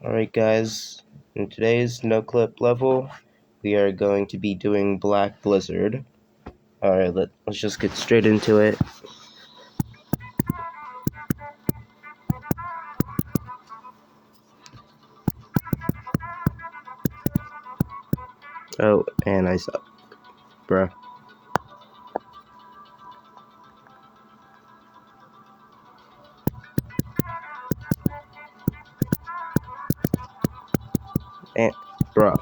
Alright guys, in today's Noclip level, we are going to be doing Black Blizzard. Alright, let's just get straight into it. Oh, and I suck. Bruh. And, bruh.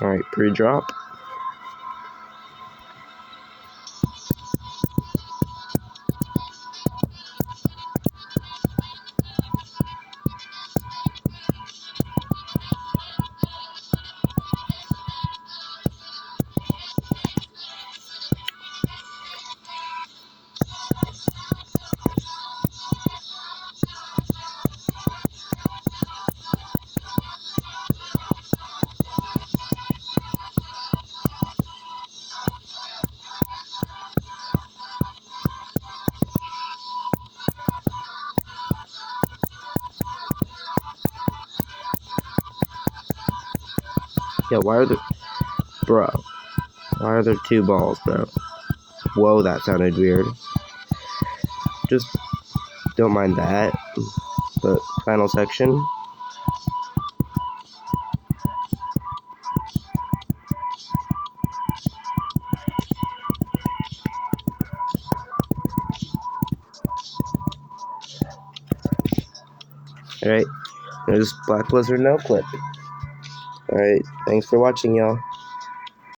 Alright, pre-drop. Yeah, why are there two balls, bro? Whoa, that sounded weird. Just don't mind that. But final section. Alright, there's Black Blizzard Noclip. Alright, thanks for watching, y'all.